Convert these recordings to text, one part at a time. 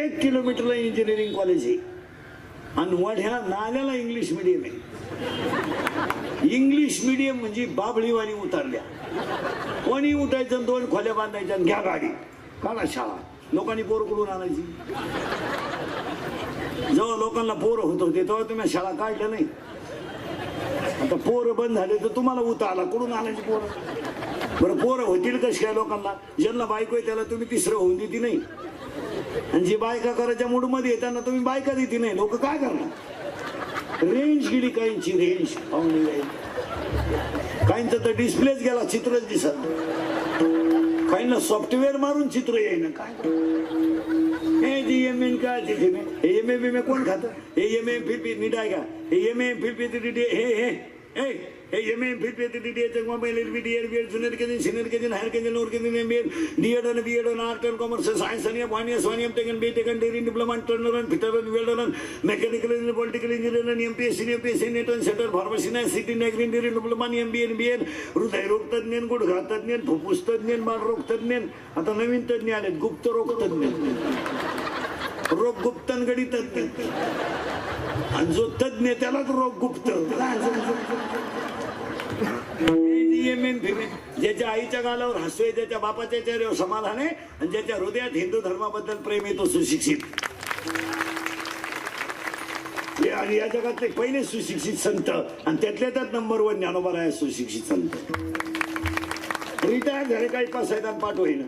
1 किलोमीटरला engineering college आहे आणि वढ्या नाल्याला इंग्लिश मिडियम आहे. इंग्लिश मिडियम म्हणजे बाबळीवाणी उतरल्या. कोणी उठायचं 2 खोल्या बांधायच्या आणि घ्या गाडी काढा शाळा. लोकांनी पोरं कुठून आणायची? जेव्हा लोकांना पोरं होत होते तेव्हा तुम्ही शाळा काढल्या नाही. आता पोरं बंद झाले तर तुम्हाला उता आला. कुठून आणायची पोरं? बरं पोरं होतील कशी काय लोकांना? ज्यांना बायको आहे त्याला तुम्ही तिसरं होऊन देती नाही आणि जे बायका करायच्या मूडमध्ये त्यांना तुम्ही बायका देती नाही. लोक काय करणार? रेंज गेली काहींची. रेंज पाहुणे जाईल. काहींचं तर डिस्प्लेच गेला, चित्रच दिसत. काहींना सॉफ्टवेअर मारून चित्र येईना. काय एम एन काय तिथे एम ए बी कोण खातं? हे एम ए फिर नीट आहे का? हे एम ए फिर हे एम ए फिर मोबाईल जुनियर के दिन सीनियर के दिन हायर के दिन लोअर के दिन MBA DED and BEd and Art and Commerce Science and M taken B taken Degree Diploma and Turner and Fitter and Welder and Mechanical and Political Engineer and MPSC Net and Center Pharmacy and City Degree Diploma and MBA and BL हृदय रोग तज्ञ गुडघा तज्ञ फुफ्फुस तज्ञ बालरोग तज्ञ आता नवीन तज्ञ आलेत गुप्त रोग तज्ञ रोग गुप्तनगडी तज्ञ आणि जो तज्ञ त्यालाच रोग गुप्त. ज्याच्या आईच्या गालावर हसू आहे, ज्याच्या बापाच्या चेहऱ्यावर समाधान आहे आणि ज्याच्या हृदयात हिंदू धर्माबद्दल प्रेम आहे तो सुशिक्षित. आणि या जगातले पहिले सुशिक्षित संत आणि त्यातल्या त्यात नंबर 1 ज्ञानोबा आहे सुशिक्षित संत. रिटायर झाले काही पाच साहेबांना पाठवायला.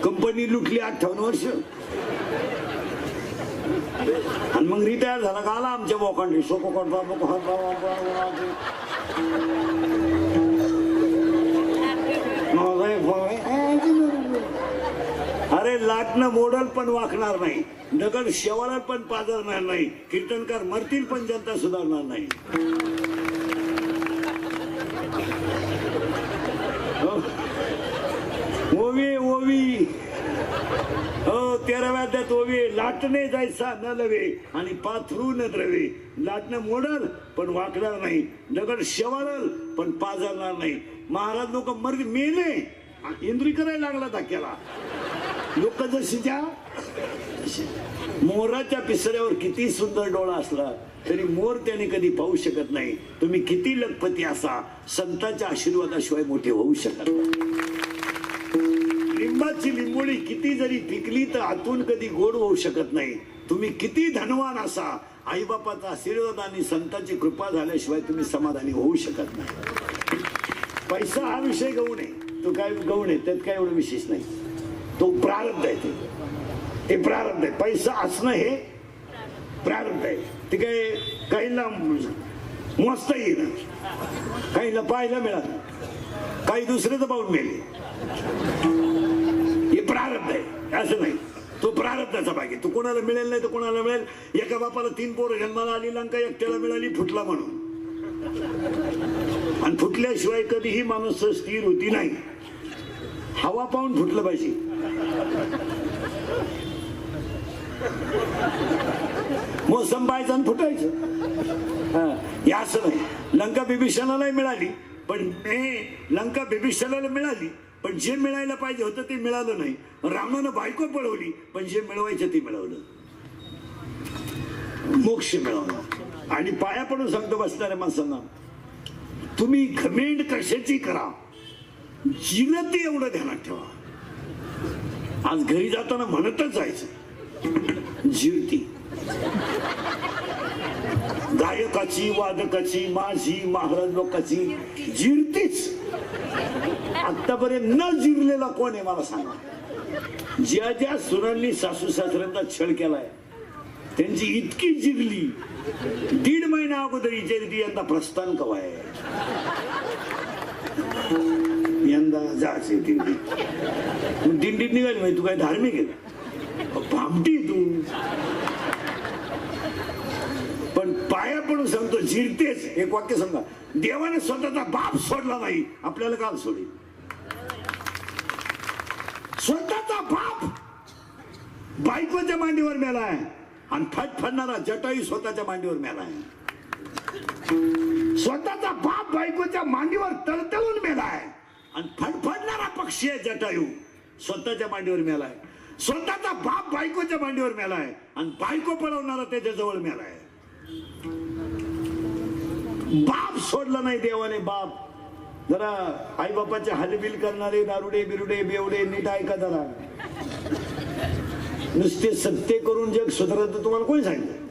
कंपनी लुटली 58 वर्ष आणि मग रिटायर झाला का आला आमच्या बोकांडी अरे लाटणं मोडल पण वाकणार नाही, दगड शेवाळात पण पाजरणार नाही, कीर्तनकार मरतील पण जनता सुधारणार नाही. ओवी ओवी हो 13व्या त्यात ओवी लाटणे जायचा न लवे आणि पाथरू न द्रवे. लाटणं मोडल पण वाकणार नाही, दगड शेवाळल पण पाजरणार नाही. महाराज लोक मर्द मेले इंद्री करायला लागला धक्क्याला. लोक जशीच्या मोराच्या पिसऱ्यावर किती सुंदर डोळा असला तरी मोर त्याने कधी पाहू शकत नाही. तुम्ही किती लखपती असा संतांच्या आशीर्वादाशिवाय मोठे होऊ शकत नाही. लिंबाची लिंबोळी किती जरी पिकली तर आतून कधी गोड होऊ शकत नाही. तुम्ही किती धनवान असा आईबापाचा आशीर्वाद आणि संतांची कृपा झाल्याशिवाय तुम्ही समाधानी होऊ शकत नाही. पैसा हा विषय गौण आहे, तो काय गौण आहे त्यात काय एवढं विशेष नाही. तो प्रारब्ध आहे, ते प्रारब्ध आहे. पैसा असणं हे प्रारब्ध आहे. ते काय काहींना मोजता येईना, काहींना पाहायला मिळालं, काही दुसरे तर पाहून मेले. हे प्रारब्ध आहे असं नाही. तो प्रारब्धाचा भाग आहे. तो कोणाला मिळेल नाही तर कोणाला मिळेल. एका बापाला 3 पोरं जन्माला आली, लंका एकट्याला मिळाली फुटला म्हणून. आणि फुटल्याशिवाय कधीही माणूस स्थिर होती नाही. हवा पाहून फुटलं पाहिजे. मोसम पाहायचं आणि फुटायचं. या असं नाही. लंका बिभीषणाला मिळाली पण लंका बिभीषणाला मिळाली पण जे मिळायला पाहिजे होतं ते मिळालं नाही. रामानं बायको पळवली पण जे मिळवायचं ते मिळवलं. मोक्ष मिळवलं. आणि पाया पडून सांगतो बसणाऱ्या माणसांना, तुम्ही घमेंड कशाची करा, जिरती एवढं ध्यानात ठेवा. आज घरी जाताना म्हणतच जायचं जिरती. गायकाची वादकाची माझी महाराज लोकांची जिरतीच. आतापर्यंत न जिरलेला कोण आहे मला सांगा. ज्या ज्या सुरांनी सासू सासऱ्यांचा छळ केलाय त्यांची इतकी जिरली 1.5 महिना अगोदर विचारती यंदा प्रस्थान कवा आहे, यंदा जायचे दिंडीत. दिंडीत निघाली माहिती तू काय धार्मिक आहे भामटी तू. पण पाया पडून सांगतो जिरतेच. एक वाक्य सांगा, देवाने स्वतःचा बाप सोडला नाही, आपल्याला काल सोडेल. स्वतःचा बाप बायकोच्या मांडीवर मेलाय आणि फटफडणारा जटायू स्वतःच्या मांडीवर मेलाय. स्वतःचा बाप बायकोच्या मांडीवर तळतळून मेलाय आणि फटफडणारा पक्षी आहे जटायू स्वतःच्या मांडीवर मेलाय. स्वतःचा बाप बायकोच्या मांडीवर मेलाय आणि बायको पळवणारा त्याच्या जवळ मेलाय. बाप सोडला नाही देवाने. बाप जरा आई बापाचे हालबिल करणारे दारुडे बिरुडे बेवडे नीट ऐका जरा. नुसते सत्य करून जग सुधारत तुम्हाला कोणी सांगितलं?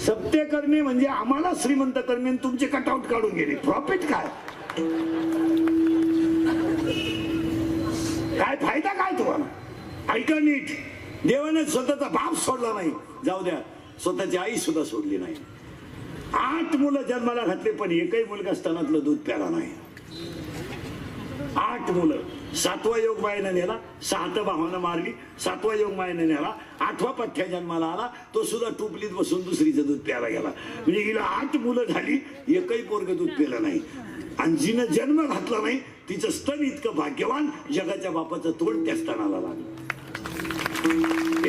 सत्य करणे म्हणजे आम्हाला श्रीमंत करणे, तुमचे कटआउट काढून गेले. प्रॉफिट काय? काय फायदा काय तुम्हाला? ऐका नीट. देवाने स्वतःचा बाप सोडला नाही, जाऊ द्या स्वतःची आई सुद्धा सोडली नाही. 8 मुलं जन्माला घातले पण एकही मुलगा स्तनातलं दूध प्याला नाही. 8 मुलं. 7वा योग मायेने नेला, 6 भावानं मारली, 7वा योग मायेने नेला, 8वा पठ्ठ्या जन्माला आला, तो सुद्धा टुपलीत बसून दुसरीचं दूध प्यायला गेला. म्हणजे हिला 8 मुलं झाली, एकही पोरग दूध प्यायला नाही. आणि जिनं जन्म घातला नाही तिचं स्तन इतकं भाग्यवान, जगाच्या बापाचं तोंड त्या स्तनाला लागलं.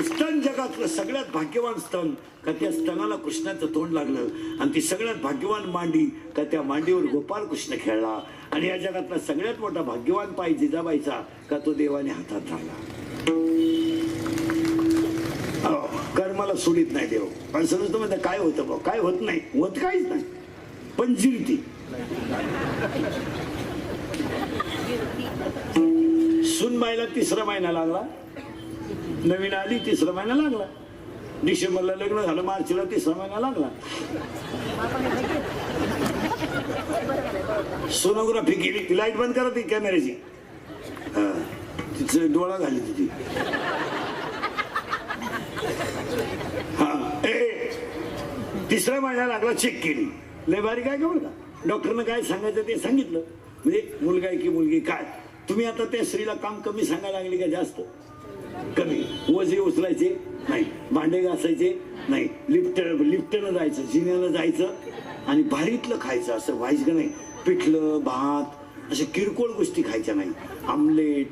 स्तन जगातलं सगळ्यात भाग्यवान स्तन का त्या स्तनाला कृष्णाचं तोंड लागलं. आणि ती सगळ्यात भाग्यवान मांडी का त्या मांडीवर गोपाळ कृष्ण खेळला. आणि या जगातला सगळ्यात मोठा भाग्यवान पाय जिजाबाईचा का तो देवाने हातात धरला. कर्माला सोडित नाही देव. पण समजतो म्हणजे काय होतं भाऊ? काय होत नाही, होत काहीच नाही, पण जिरती. सुनबाईला 3रा महिना लागला, नवीन आली 3रा महिना लागला. डिसेंबरला लग्न झालं, मार्चला 3रा महिना लागला. सोनोग्राफी केली, ती लाईट बंद करा ती कॅमेऱ्याची. तिचं डोळा घाली तिची. हा 3रा महिना लागला, चेक केली. लय बारीक आहे का बरं का? डॉक्टरनं काय सांगायचं ते सांगितलं. म्हणजे मुलगा आहे की मुलगी काय. तुम्ही आता त्या स्त्रीला काम कमी सांगायला लागले का जास्त? कमी. ओझे उचलायचे नाही, भांडे घासायचे नाही, लिफ्टनं जायचं, जिन्यानं जायचं आणि भारीतलं खायचं. असं व्हायचं का नाही? पिठलं भात अशा किरकोळ गोष्टी खायच्या नाही. आमलेट,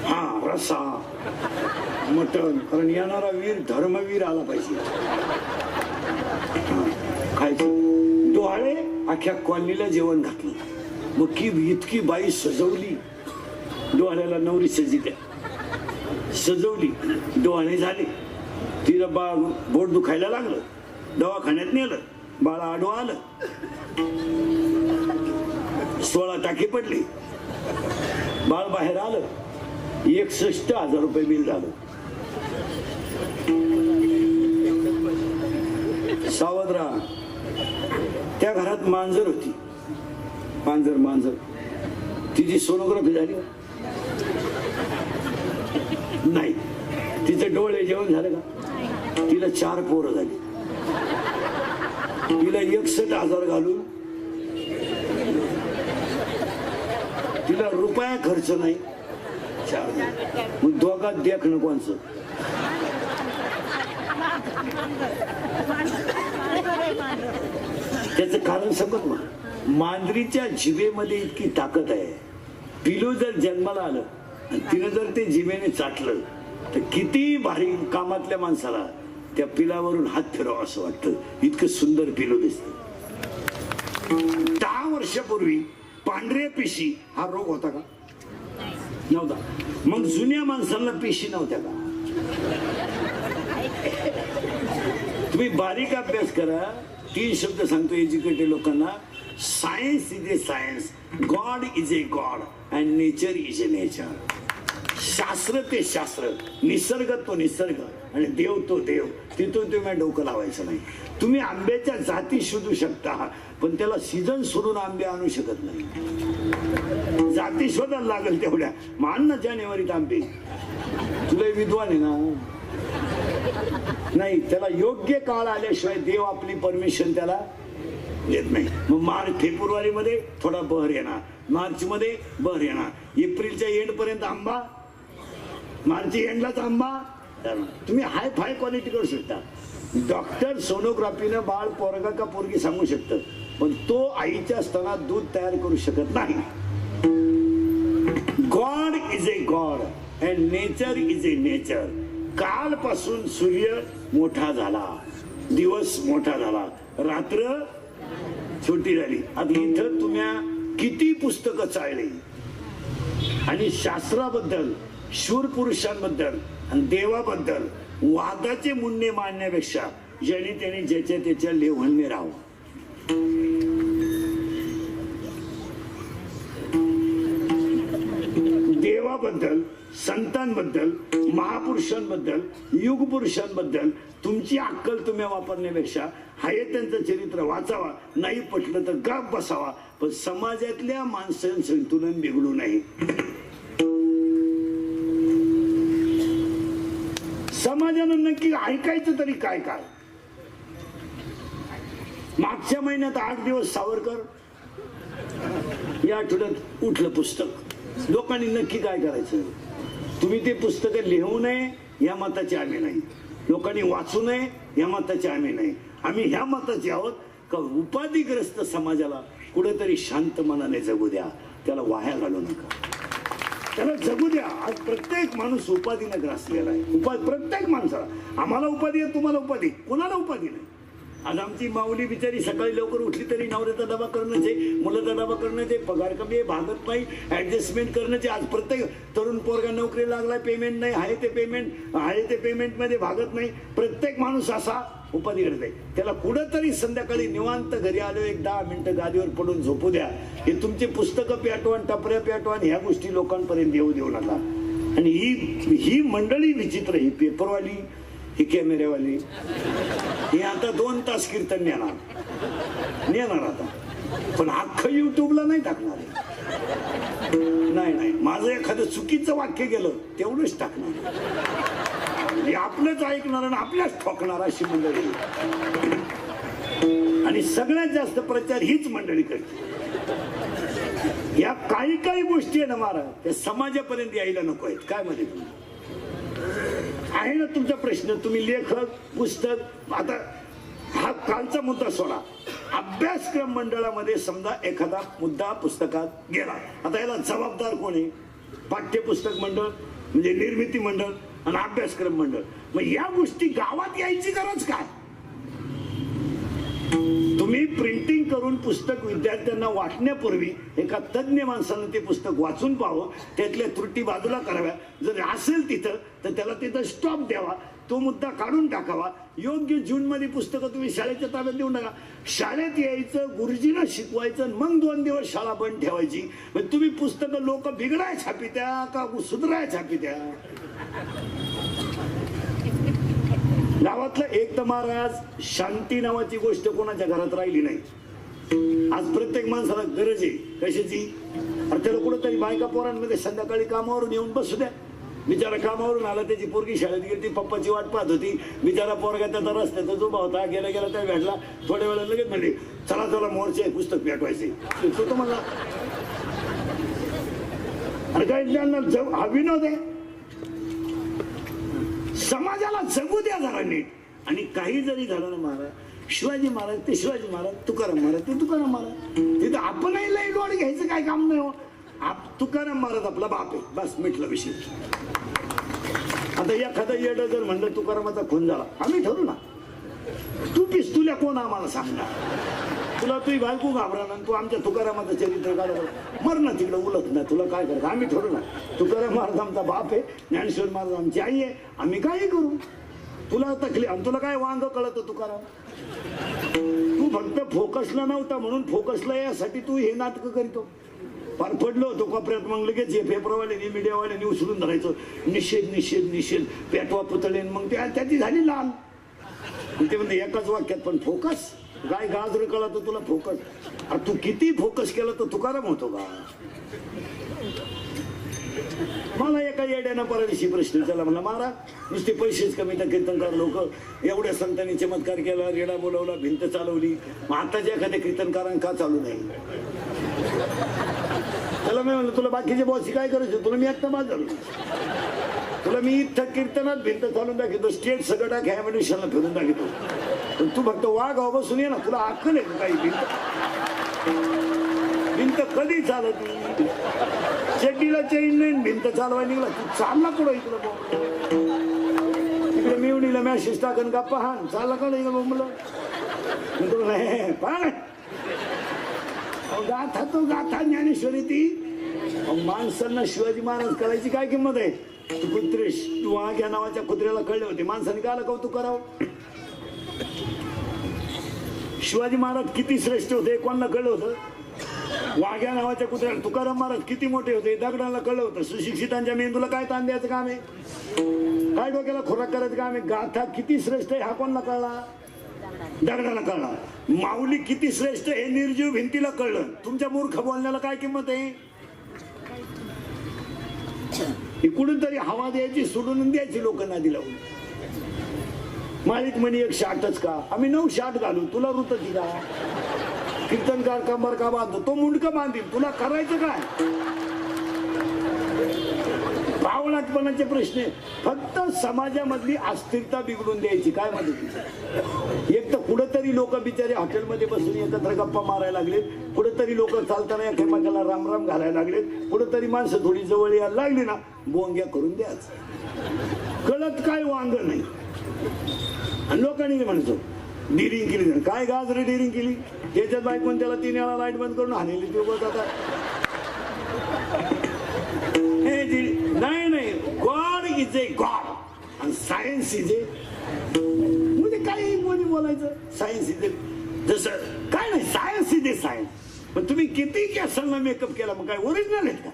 हा रसा, मटण. कारण येणारा वीर धर्मवीर आला पाहिजे. खायचं. डोहाळे अख्ख्या कॉलनीला जेवण घातलं. मग की इतकी बाई सजवली. डोहाळ्याला नवरी सजित्या सजवली, डोहाळे झाले. तिला बोट दुखायला लागलं, दवाखान्यात नेलं. बाळा आडो आलं, 16 टाके पडले. बाळ बाहेर आलं, 61,000 रुपये बिल झालं. सावध राहा. त्या घरात मांजर होती. मांजर तिची सोनोग्राफी झाली नाही. तिचे डोळे जेवण झालं का? तिला 4 पोरं झाली. तिला 61,000 घालून तिला रुपया खर्च नाही. 4. मग दोघात देखणं कोणचं? त्याचं कारण सांगत ना. मांजरीच्या जिभेमध्ये इतकी ताकद आहे. पिलू जर जन्माला आलं आणि तिने जर ते जिभेने चाटलं तर किती भारी कामातल्या माणसाला त्या पिलावरून हात फिरावं असं वाटतं. इतकं सुंदर पिलू दिसतं. 10 वर्षापूर्वी पांढऱ्या पेशी हा रोग होता का? नव्हता. मग जुन्या माणसांना पेशी नव्हत्या का? तुम्ही बारीक अभ्यास करा. 3 शब्द सांगतो एज्युकेटेड लोकांना. Science is a science, God is a god and nature is a nature. शास्त्र ते शास्त्र, निसर्ग तो निसर्ग आणि देव तो देव. तिथून तुम्ही डोकं लावायचं नाही. तुम्ही आंब्याच्या जाती शोधू शकता पण त्याला सीझन सोडून आंबे आणू शकत नाही. जाती शोधायला लागेल तेवढ्या. मान ना जानेवारीत आंबे. तुला विद्वान आहे ना? नाही. त्याला योग्य काळ आल्याशिवाय देव आपली परमिशन त्याला देत नाही. मग मार्च फेब्रुवारी मध्ये थोडा बहर येणार, मार्च मध्ये बहर येणार, एप्रिलच्या एंड पर्यंत आंबा, मार्च एंडलाच आंबा. तुम्ही हाय फाय क्वालिटी करू शकता. डॉक्टर सोनोग्राफीनं बाळ पोरगा का पोरगी सांगू शकतं पण तो आईच्या स्तनात दूध तयार करू शकत नाही. God is a god and nature is a nature. कालपासून सूर्य मोठा झाला, दिवस मोठा झाला, रात्र छोटी झाली. आता इथं तुम्ही किती पुस्तकं चाळली आणि शास्त्राबद्दल, शूरपुरुषांबद्दल आणि देवाबद्दल वादाचे मुन्ने मांडण्यापेक्षा ज्याने त्याने ज्याच्या त्याच्या लेव्हलने राहावं. देवाबद्दल, संतांबद्दल, महापुरुषांबद्दल, युगपुरुषांबद्दल तुमची अक्कल तुम्ही वापरण्यापेक्षा हाय त्यांचं चरित्र वाचावा, नाही पटलं तर गप बसावा, पण समाजातल्या माणसांचं संतुलन बिघडू नये. समाजानं नक्की ऐकायचं तरी काय काय. मागच्या महिन्यात 8 दिवस सावरकर, या आठवड्यात उठलं पुस्तक. लोकांनी नक्की काय करायचं. तुम्ही ते पुस्तक लिहू नये या मताचे आम्ही नाही, लोकांनी वाचू नये या मताचे आम्ही नाही. आम्ही ह्या मताचे आहोत का उपाधिग्रस्त समाजाला कुठेतरी शांत मनाने जगू द्या, त्याला वाया घालू नका, त्याला जगू द्या. आज प्रत्येक माणूस उपाधीने ग्रासलेला आहे. प्रत्येक माणसाला, आम्हाला उपाधी आहे, तुम्हाला उपाधी, कोणाला उपाधी नाही. आज आमची माऊली बिचारी सकाळी लवकर उठली तरी नवऱ्याचा डबा करण्याचे, मुलाचा डबा करण्याचे, पगार कमी आहे, भागत नाही, ऍडजस्टमेंट करण्याचे. आज प्रत्येक तरुण पोरगा नोकरी लागलाय, पेमेंट नाही, आहे ते पेमेंट मध्ये भागत नाही. प्रत्येक माणूस असा उपाधी करत आहे. त्याला कुठंतरी संध्याकाळी निवांत घरी आलो 10 मिनिटं गादीवर पडून झोपू द्या. हे तुमची पुस्तकं पेटवान, टपऱ्या पेटवान, ह्या गोष्टी लोकांपर्यंत देऊ नका. आणि ही मंडळी विचित्र, ही पेपरवाली, ही कॅमेरेवाली, ही आता 2 तास कीर्तन नेणार आता, पण अख्खं युट्यूबला नाही टाकणार. नाही, माझं एखादं चुकीचं वाक्य गेलं तेवढंच टाकणार. आपलंच ऐकणार आणि आपल्याच ठोकणार अशी मंडळी. आणि सगळ्यात जास्त प्रचार हीच मंडळी करते. या काही गोष्टी आहे ना महाराज, त्या समाजापर्यंत यायला नको आहेत. काय मध्ये आहे ना तुमचा प्रश्न. तुम्ही लेखक, पुस्तक, आता हा कालचा मुद्दा सोडा. अभ्यासक्रम मंडळामध्ये समजा एखादा मुद्दा पुस्तकात गेला, आता याला जबाबदार कोण आहे. पाठ्यपुस्तक मंडळ म्हणजे निर्मिती मंडळ आणि अभ्यासक्रम मंडळ. मग या गोष्टी गावात यायची गरज काय. तुम्ही प्रिंटिंग करून पुस्तक विद्यार्थ्यांना वाटण्यापूर्वी एका तज्ञ माणसानं ते पुस्तक वाचून पाहावं, त्यातल्या त्रुटी बाजूला कराव्या. जर असेल तिथं तर त्याला तिथं स्टॉप द्यावा, तो मुद्दा काढून टाकावा. योग्य जून मध्ये पुस्तकं तुम्ही शाळेच्या ताब्यात देऊ नका. शाळेत यायचं, गुरुजीला शिकवायचं, मग 2 दिवस शाळा बंद ठेवायची. तुम्ही पुस्तकं लोक बिघडाय छापित्या का सुधराय छापित्या. गावातलं एक तर महाराज शांती नावाची गोष्ट कोणाच्या घरात राहिली नाही. आज प्रत्येक माणसाला गरज आहे कशाची. अरे त्याला कुठंतरी बायका पोरांमध्ये संध्याकाळी कामावरून येऊन बसू द्या. बिचारा कामावरून आला, त्याची पोरगी शाळेत गेली, पप्पाची वाट पाहत होती. बिचारा पोरगा त्याचा रस्त्याचा उभा होता, गेला त्या भेटला. थोड्या वेळा लगेच म्हणजे चला मोर्चे पुस्तक पेटवायचे. तो मला अरे काय हा विनोद आहे. समाजाला जगू द्या जरा नीट. आणि काही जरी झालं ना महाराज, शिवाजी महाराज ते शिवाजी महाराज, तुकाराम महाराज ते तुकाराम महाराज, तिथं आपणही लई लोड घ्यायचं काय काम नाही हो. तुकाराम महाराज आपला बाप आहे, बस मिटलं विषय. आता एखादा येड जर म्हणलं तुकारामाचा खून झाला, आम्ही ठरू ना. तू पिस्तुल्या कोण आम्हाला सांगणार. तुला तुझी बायको घाबरणार, तू आमच्या तुकारामाचं चरित्र काढा मर ना तिकडं उलट ना. तुला काय करायचं आम्ही ठरू ना. तुकाराम महाराज आमचा बाप आहे, ज्ञानेश्वर महाराज आमची आई आहे, आम्ही काही करू. तुला तकलीफ आणि तुला काय वांग कळत तुकाराम. तू फक्त फोकसला नव्हता म्हणून फोकसला यासाठी तू हे नाटक करीतो. फार पडलो होतो कोपऱ्यात, मग लगेच हे पेपरवाल्यांनी मीडियावाल्यांनी उचलून धरायचं. निषेध पेटवा पुतळे. मग त्याची झाली लाल. ते म्हणते एकाच वाक्यात पण फोकस काय गाजर कळा तर तुला फोकस. तू किती फोकस केला तर तुकाराम होतो का. मला एका येड्यानं परदेशी प्रश्न विचारला, म्हणला महाराज नुसते पैसेच कमी तर कीर्तनकार लोक एवढ्या संतांनी चमत्कार केला, रेडा बोलवला, भिंत चालवली, मग आताच्या एखाद्या कीर्तनकारांना का चालू नाही. त्याला मी म्हणलं तुला बाकीचे बॉसी काय करायचं, तुला मी एकटा बाद झालो. तुला मी इथं कीर्तनात भिंत चालून दाखवतो, स्टेट सगळं टाक ह्या मिनिस्टरला फिरून दाखवतो, पण तू फक्त वाघ बसून ये ना. तुला अक्कल आहे काही भिंत कधी चालत नाही. चड्डीला चैन नाही, भिंत चालवायला निघला तू चालला कुठं इकडं. इकडे मिवणीला मॅसेज टाकन का पहा चालला का नाही मला. तुला पहा गाथा तो गाथा ज्ञानेश्वरी ती. माणसांना शिवाजी महाराज करायची काय किंमत आहे. तू कुत्रे वाघ्या नावाच्या कुत्र्याला कळले होते, माणसाने काला कौतुक करावं. शिवाजी महाराज किती श्रेष्ठ होते कोणाला कळलं होतं. वाघ्या नावाच्या कुत्र्याला तुकाराम महाराज किती मोठे होते दगडाला कळलं होतं. सुशिक्षितांच्या मेंदूला काय ताण द्यायचं काम आहे, काय डोक्याला खोराक करायचं काम आहे. गाथा किती श्रेष्ठ आहे हा कोणाला कळला, दगडाला कळला. माऊली किती श्रेष्ठ हे निर्जीव भिंतीला कळलं. तुमच्या मूर्ख बोलण्याला काय किंमत आहे. इकडून तरी हवा द्यायची सोडून द्यायची लोकांना दिला. मालिक म्हणे 108च का, आम्ही 908 घालू, तुला रुतती का. कीर्तनकार कंबर का बांधतो, तो मुंडक बांधील, तुला करायचं काय. भावनात्मनाचे प्रश्न फक्त समाजामधली अस्थिरता बिघडून द्यायची काय मदत. एक तर कुठंतरी लोक बिचारे हॉटेलमध्ये बसून एकत्र गप्पा मारायला लागलेत, कुठंतरी लोक चालताना एकमेकाला रामराम घालायला लागलेत, कुठंतरी माणसं थोडी जवळ यायला लागली ना बोंग्या करून द्याच. कळत काय वांग नाही. आणि लोकांनी म्हणतो डिरिंग केली, काय गाजरे डिरिंग केली, त्याच्यात बायकोन त्याला 3 वेळा लाईट बंद करून हाणली. ते बघ आता नाही गॉड इज ए गॉड आणि सायन्स इज ए, म्हणजे काही कोणी बोलायचं सायन्स इज ए, जसं काय नाही सायन्स इज ए सायन्स. पण तुम्ही किती कॅसलला मेकअप केला मग काय ओरिजिनल आहेत का.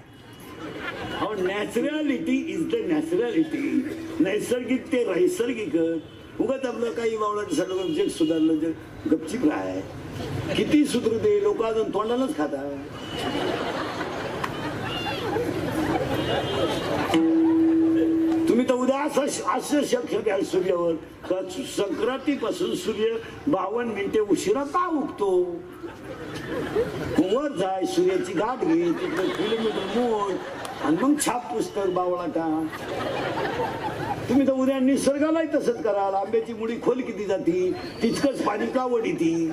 अहो नॅचरॅलिटी इज द नॅचरॅलिटी. नैसर्गिक ते नैसर्गिक. उगाच आपलं काही बावळा सगळं जग सुधारलं जग गपचिप राहाय. किती सुधरू दे लोक अजून तोंडालाच खातात. तुम्ही तर उद्या असं शक्य घ्याल सूर्यावर का संक्रांतीपासून सूर्य 52 मिनिटे उशिरा का उगतो. वर जाय सूर्याची गाठ घे, तिथं किलोमीटर मोड आणि मग छाप पुस्तक बावळाटा. तुम्ही तर उद्या निसर्गालाही तसंच कराल. आंब्याची मुडी खोल किती जाती तितकंच पाणी का वडीती.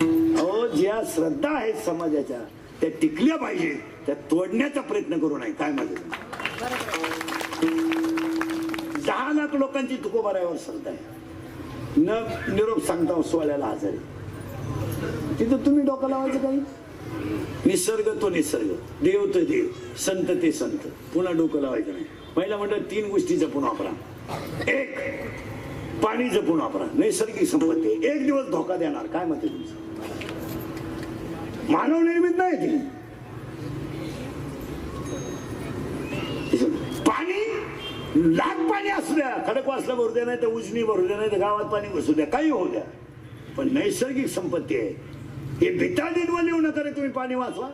अहो ज्या श्रद्धा आहेत समाजाच्या त्या टिकल्या पाहिजे, त्या तोडण्याचा प्रयत्न करू नये. काय माझं 10 लाख लोकांची तुकोबारावर श्रद्धा आहे. न निरोप सांगता सोहळ्याला हजर आहे. तिथं तुम्ही डोकं लावायचं काही. निसर्ग तो निसर्ग, देव तो देव, संत ते संत. पुन्हा डोकं लावायचं नाही. पहिला म्हणतात 3 गोष्टी जपून वापरा. 1 पाणी जपून वापरा, नैसर्गिक संपत्ती. 1 दिवस धोका देणार. काय म्हणते तुमचं. मानव निर्मित नाही ती. पाणी लाख पाणी असू द्या, खडक वाचलं भरू द्या, नाही तर उजनी भरू द्या, नाही तर गावात पाणी घुसू द्या, काही होऊ द्या, पण नैसर्गिक संपत्ती आहे. हे भिताडींवर लिहू नका रे तुम्ही. पाणी वाचवा,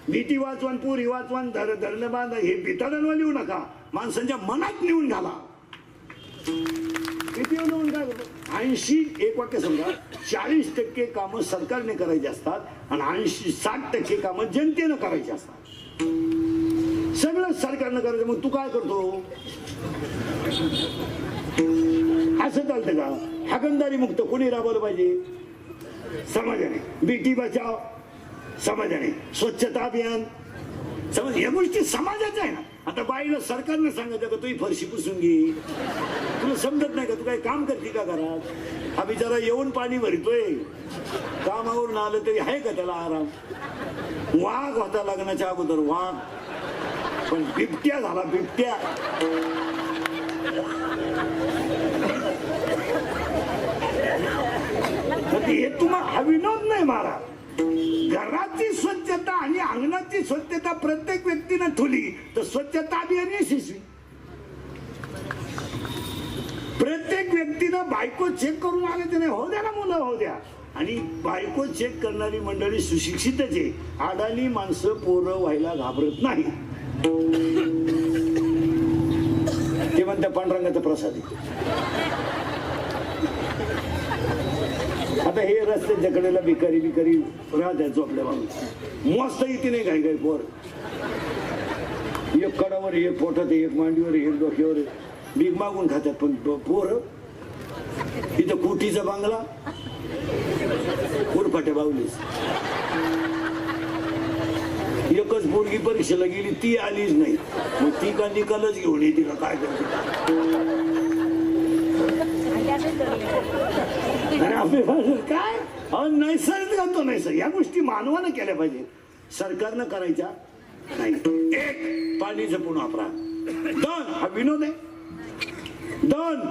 भीती वाचवान, पुरी वाचवान, धरणं बांधा, हे भिताडांवर लिहू नका. माणसांच्या मनात लिहून घाला. किती लिहून काय 80 एक वाक्य समजा 40% कामं सरकारने करायची असतात आणि 60% कामं जनतेनं करायची असतात. सगळं सरकारनं करायचं. मग तू काय करतो. असं चालतं का. हागणदारी मुक्त कोणी राबवलं पाहिजे. समाजाने. बेटी बचाव समाजाने. स्वच्छता अभियान समज. या गोष्टी समाजाच्या आहे ना. आता बाईला सरकारने सांगायचं का तुझी फरशी पुसून घे. तुला समजत नाही का तू काही काम करते का घरात. हा बिचारा येऊन पाणी भरतोय, कामावरून आलं तरी आहे का त्याला आराम. वाघ होता लग्नाच्या अगोदर वाघ, पण बिबट्या झाला बिबट्या. हे तुम्हाला हा विनोद नाही मारा. घराची स्वच्छता आणि अंगणाची स्वच्छता प्रत्येक व्यक्तीनं ठेवली तर स्वच्छता अभियान यशस्वी. प्रत्येक व्यक्तीनं बायको चेक करून आले ते नाही. हो द्या ना मुलं, हो द्या. आणि बायको चेक करणारी मंडळी सुशिक्षितच आहे. आडाणी माणसं पोरं व्हायला घाबरत नाही. ते म्हणतात पांडुरंगाचा प्रसाद. आता हे रस्त्याच्या कडेला भिकारी राहत्या झोपल्या बाबा मस्त इथे नाही काही काही पोर. एक कडावर, एक पोटात, एक मांडीवर, एक डोक्यावर भीक मागून खातात. पण पोर इथं कुटीचा बांगला कुरफाट्या बावलीस. एकच पोरगी परीक्षेला गेली ती आलीच नाही. मग ती का निकालच घेऊन येते का काय करते. आणि आपली काय नैसर्गिक घालतो नैसर्गिक. या गोष्टी मानवानं केल्या पाहिजे, सरकारनं करायच्या नाही. एक, पाणी जपून वापरा. दोन, हा विनोद आहे. दोन,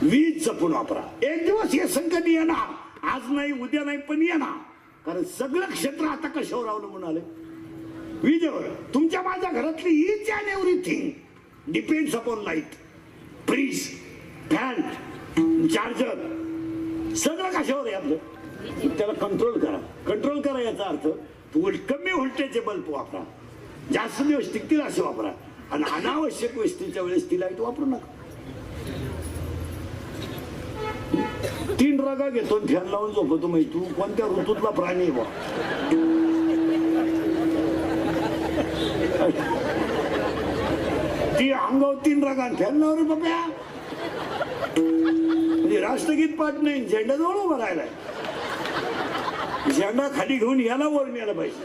वीज जपून वापरा. एक दिवस हे संकट येणार, आज नाही उद्या नाही पण येणार. कारण सगळं क्षेत्र आता कशावर अवलंबून आले? विजेवर. तुमच्या माझ्या घरातली each and everything depends upon light. Fridge, fan, charger, सगळं कशावर आहे आपलं? त्याला कंट्रोल करा. कंट्रोल करा याचा अर्थ कमी व्होल्टेजचे बल्ब वापरा, जास्त दिवस टिकतील असे वापरा. आणि अनावश्यक वस्तूच्या वेळेस ती लाईट वापरू नका. 3 रगा घेतो फॅन लावून झोपतो. माहिती तू कोणत्या ऋतूतला प्राणी आहे बा? ती अंगावर 3 रगा फॅन लावून बाप्या. म्हणजे राष्ट्रगीत पाठ नाही, झेंडा जवळ उभा राहिलाय. झेंडा खाली घेऊन याला वर न्यायला पाहिजे.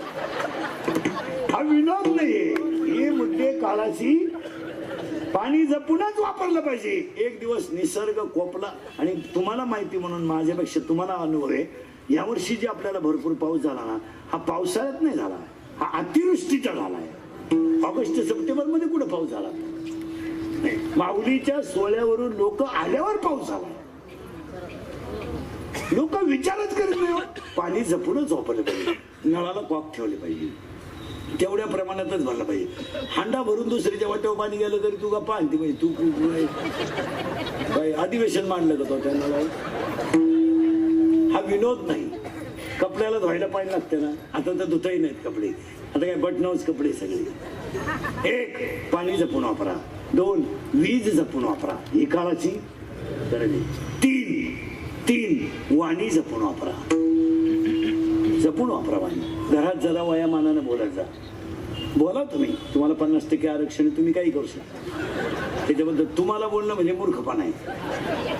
हा विनोद नाहीये. हे मुद्दे काळाची पाणी जपूनच वापरलं पाहिजे. एक दिवस निसर्ग कोपला. आणि तुम्हाला माहिती म्हणून माझ्यापेक्षा तुम्हाला अनुभव आहे, यावर्षी जे आपल्याला भरपूर पाऊस झाला ना, हा पावसाळ्यात नाही झाला, हा अतिवृष्टीचा झालाय. ऑगस्ट सप्टेंबर मध्ये कुठे पाऊस झाला? माऊलीच्या सोहळ्यावरून लोक आल्यावर पाऊस झाला. लोक विचारच करीत नाही. पाणी जपूनच वापरलं पाहिजे. नळाला कॉक ठेवले पाहिजे, तेवढ्या प्रमाणातच भरलं पाहिजे. हांडा भरून दुसरीच्या वाट्यावर पाणी गेलं तरी तू गप्पा आणते पाहिजे. तू काय अधिवेशन मांडलं का तो त्या नळावर? हा विनोद नाही. कपड्याला धुवायला पाणी लागते ना, आता तर धुताही नाहीत कपडे, आता काय बटनावच कपडे सगळे. एक, पाणी जपून वापरा. 2, वीज जपून वापरा, ही काळाची गरज आहे. 3, वाणी जपून वापरा. जपून वापरा वाणी. घरात जरा वयामानानं बोलत जा. बोला तुम्ही, तुम्हाला 50% आरक्षण, तुम्ही काही करू शकता. त्याच्याबद्दल तुम्हाला बोलणं म्हणजे मूर्खपणा आहे.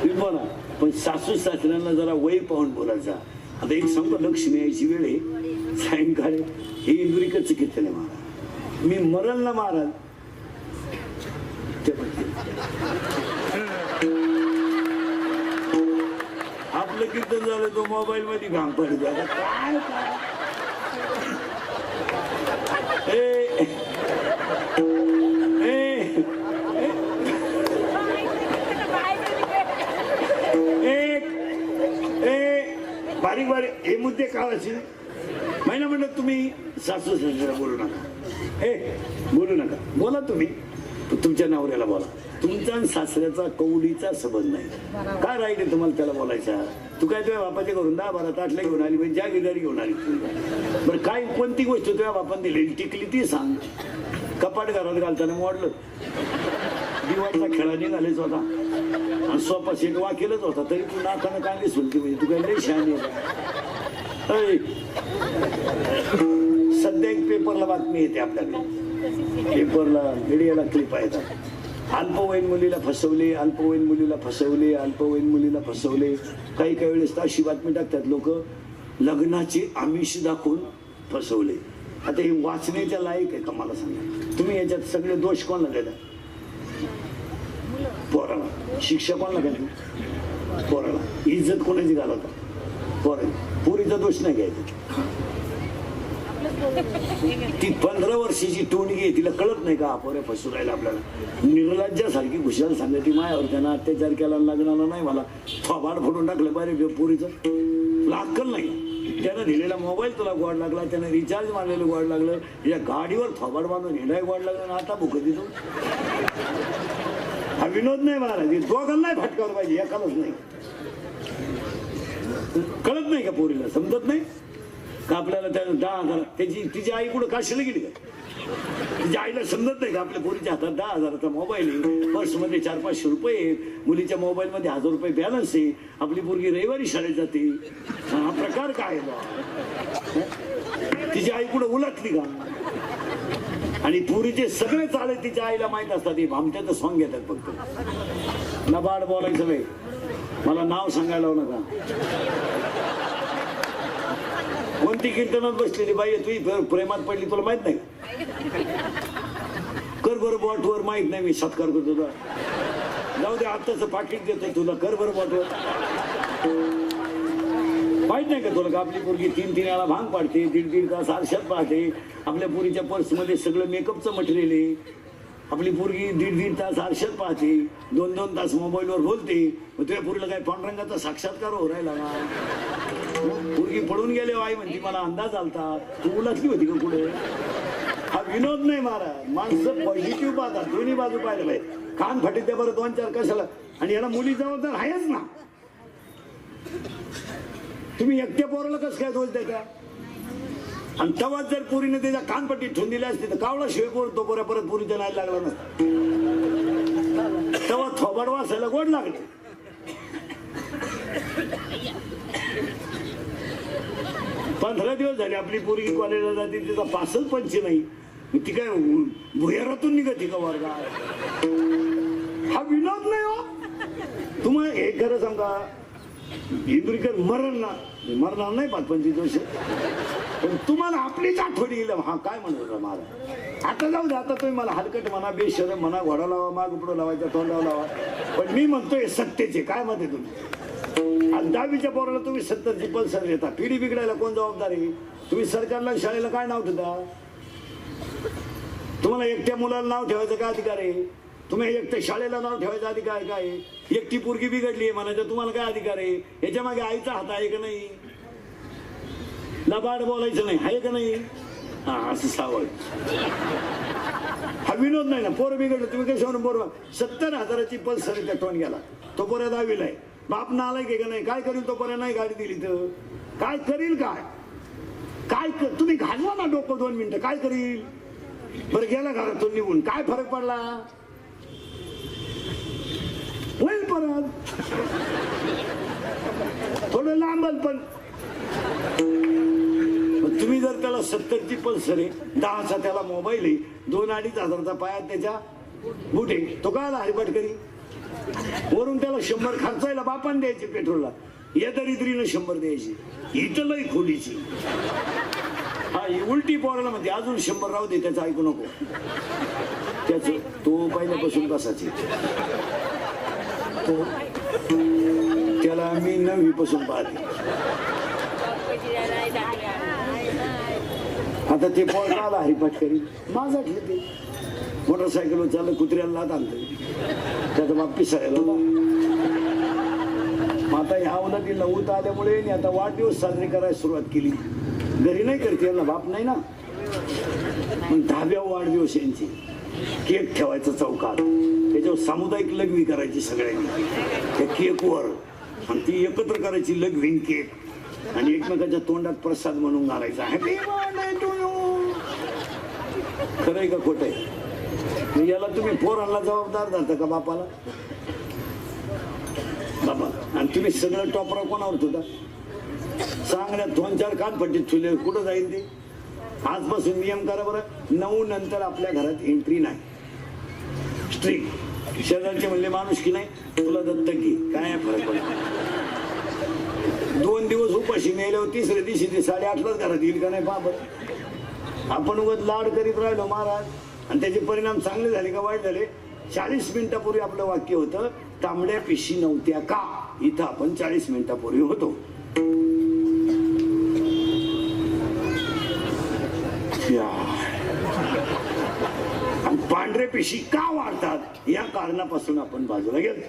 तुम्ही बोला, पण सासू सासऱ्यांना जरा वय पाहून बोलत जा. आता एक सांगतो, लक्ष्मी यायची वेळ आहे सायंकाळी, हे इंदुरीकडचं कीर्तन आहे महाराज. मी मरल ना महाराज, आपलं कीर्तन झालं तो मोबाईल मध्ये घाम पडत. काय बारीक बारीक हे मुद्दे काळाचे. महिना म्हणलं तुम्ही सासू सासऱ्याला बोलू नका. बोलू नका. बोला तुम्ही, तुमच्या नवऱ्याला बोला. तुमचा आणि सासऱ्याचा कवडीचा संबंध नाही. काय राहिले तुम्हाला त्याला बोलायचा? तू काय तुझ्या बापाचे करून 10-12 ताटले घेऊन आली, म्हणजे जागीदारी घेऊन आली. बरं, काय कोणती गोष्ट तुझ्या बापान दिली टिकली ती सांग. कपाट घरात घालताना मोडलं, दिवाळीचा खेळा निघालेच होता, आणि सोपा शेट वाकेलच होता, तरी तू नाकानं कांदी सुलती. म्हणजे तू काय लई शहाणी आहे. सध्या एक पेपरला बातमी येते आपल्याकडे, पेपरला मीडियाला क्लिप आहेत. अल्पवयीन मुलीला फसवले, अल्पवयीन मुलीला फसवले, अल्पवयीन मुलीला फसवले. काही काही वेळेस अशी बातमी टाकतात लोक, लग्नाचे आमिष दाखवून फसवले. आता हे वाचण्याच्या लायक आहे का मला सांगा? तुम्ही याच्यात सगळे दोष कोणाला देता? पोराला. शिक्षा कोणाला घ्यायची? पोराला. इज्जत कोणाची घालवता? पोराला. पुरीचा दोष नाही घ्यायचा. ती 15 वर्षाची टोणगी आहे, तिला कळत नाही का आपण फसू राहिला आपल्याला? निर्लज्जासारखी घुशाल सांगा ती मायावर त्यानं अत्याचार केला, लग्नाला नाही मला थोबाड फोडून टाकलं पाहिजे पुरीचं. तुला अक्कल नाही. त्यानं दिलेला मोबाईल तुला गोड लागला, त्यानं रिचार्ज मारलेलं गोड लागलं, या गाडीवर थोबाड बांधून हिंडाय गोड लागलं, आता भुक देतो. हा विनोद नाही महाराज. दोघांना नाही फटकावलं पाहिजे, एकालाच नाही. कळत नाही का पोरीला? समजत नाही का आपल्याला? त्यानं 10,000 त्याची तिची आई कुठं काशीला गेली का? तिच्या आईला समजत नाही का आपल्या पोरीच्या हातात 10,000चा मोबाईल आहे, पर्समध्ये 400-500 रुपये आहेत, मुलीच्या मोबाईलमध्ये 1000 रुपये बॅलन्स आहे, आपली पोरगी रविवारी शाळेत जाते. हा प्रकार काय आहे? तिची आई कुठं उलटली का? आणि पुरीचे सगळे चाळे तिच्या आईला माहित असतात. आमच्याचं सॉंग घेतात फक्त. नबाड बोलायचं नाही. मला नाव सांगायला लावू नका. कोणती कीर्तनात बसलेली बाई तुझी प्रेमात पडली तुला माहित नाही? कर बरं बॉटवर. माहित नाही मी सत्कार करतो तुला. जाऊ दे, आत्ताच पाकिट देतो तुला. कर बरं बॉटवर. माहित नाही का तुला का आपली पोरगी 3-3 वेळा भांग पाडते, 1.5 तास आरशात पाहते, आपल्या पोरीच्या पर्समध्ये सगळं मेकअपचं मटेरियल आहे. आपली पोरगी 1.5 तास आरशात पाहते, 2-2 तास मोबाईलवर बोलते. मग तुझ्या पोरीला काय पांडुरंगाचा साक्षात्कार हो राहिला ना? पोरगी पळून गेले आई म्हणते मला अंदाज आलता, तू उलटली होती का पुढे? हा विनोद नाही महाराज, माणसं पॉझिटिव्ह पाहतात, दोन्ही बाजू पाहिलं पाहिजे. कान फाटी त्या बरं 2-4 कशाला, आणि याला मुली जबाबदार आहेच ना. तुम्ही एकट्या पोराला कसं काय दोष द्यायचा? आणि तेव्हाच जर पोरीने त्याच्या कानपट्टी ठेवून दिली असते तर कावळा शिवे पोर तो पोऱ्या परत पोरीच्या नाही लागला नसता. तेव्हा थोबाड वाचायला गोड लागले. पंधरा दिवस झाले आपली पोरगी कॉलेजला जाते, तिचा पासच पंच नाही. ती काय भुयारातून निघते का वर्गात? हा विनोद नाही हो. तुम्हाला हे खरं सांगा, इंद्रिकर मरणार नाही 25 वर्ष, पण तुम्हाला आपलीच आठवणी येईल. हा काय म्हणत होता मला, आता जाऊ दे, आता तुम्ही मला हलकट म्हणा, बेशरम म्हणा, घोडा लावा, माग पुढं लावायचा, तोंडावर लावा, पण मी म्हणतोय सत्तेचे. काय मत आहे तुम्ही? आणि 10वीच्या पोराला तुम्ही 70ची पल्सर देता, पिढी बिघडायला कोण जबाबदार आहे? तुम्ही सरकारला शाळेला काय नाव ठेवता? तुम्हाला एकट्या मुलाला नाव ठेवायचं काय अधिकार आहे? तुम्ही एकट्या शाळेला नाव ठेवायचा अधिकार काय? एकटी पोरगी बिघडली आहे म्हणायचं तुम्हाला काय अधिकार आहे? याच्या मागे आईचा हात आहे का नाही? लबाड बोलायचं नाही आहे का नाही? हा असं सावळ. हा विनोद नाही ना. पोरं बिघडलं तुम्ही कशावर? बरोबर 70,000ची पल्सर त्या टोन गेला, तो पोऱ्या 10वीला आहे. बाप नालाय का नाही? काय करील तो पोऱ्या? नाही गाडी दिली तर काय करील? काय तुम्ही घालवा ना डोकं 2 मिनिटं, काय करील बरं? गेला घरातून निघून, काय फरक पडला? होईल परत थोडं लांबल, पण तुम्ही जर त्याला 70ची पल्सर आहे, 10चा त्याला मोबाईल आहे, 2-2.5 हजाराचा पायात त्याच्या बुटे, तो काय हरिपाठ करी? वरून त्याला 100 खर्चायला बापान द्यायचे पेट्रोलला, या दरिद्रीनं 100 द्यायची. इथं लई खोलीची. हा उलटी पोराला म्हणते अजून 100 राहू दे, त्याचं ऐकू नको. त्याच तो पहिल्यापासून कसाची, त्याला मी 9वी पासून पाहते. आता ते पोर आला हरिपाठ करी, माझा घेते मोटरसायकल चाललं, कुत्र्याला लात आणतं, त्याचा बाप पिसायला. आता ह्या उन्हातील नव्हत आल्यामुळे आता वाढदिवस साजरे करायला सुरुवात केली. घरी नाही करते, यांना बाप नाही ना. मग 10व्या वाढदिवस यांची केक ठेवायचा चौकात, त्याच्यावर सामुदायिक लघवी करायची सगळ्यांनी त्या केकवर, आणि ती एकत्र करायची लघवीन केक, आणि एकमेकाच्या तोंडात प्रसाद म्हणून घालायचा, हॅपी बर्थडे टू यू. खरंय का खोटं आहे? याला तुम्ही पोरांना जबाबदार धरता का बापाला? बाबा, आणि तुम्ही सगळं टॉपरा कोणावर होता? चांगल्या 2-4 कानपट्टीत ठेवले, कुठं जाईल ते? आजपासून नियम करा बरं, 9 नंतर आपल्या घरात एंट्री नाही. स्ट्रिक्ट. शेजारचे म्हणले माणूस की नाही, तुला दत्तक घे, काय फरक पडला? 2 दिवस उपाशी मेल्यावर 3ऱ्या दिवशी ते 8:30लाच घरात येईल का नाही? बाबा, आपण उगाच लाड करीत राहिलो महाराज, आणि त्याचे परिणाम चांगले झाले का वाईट झाले? 40 मिनिटापूर्वी आपलं वाक्य होतं, तांबड्या पिशी नव्हत्या का? इथं आपण 40 मिनिटापूर्वी होतो. आणि पांढरे पिशी का वाढतात या कारणापासून आपण बाजूला गेलो.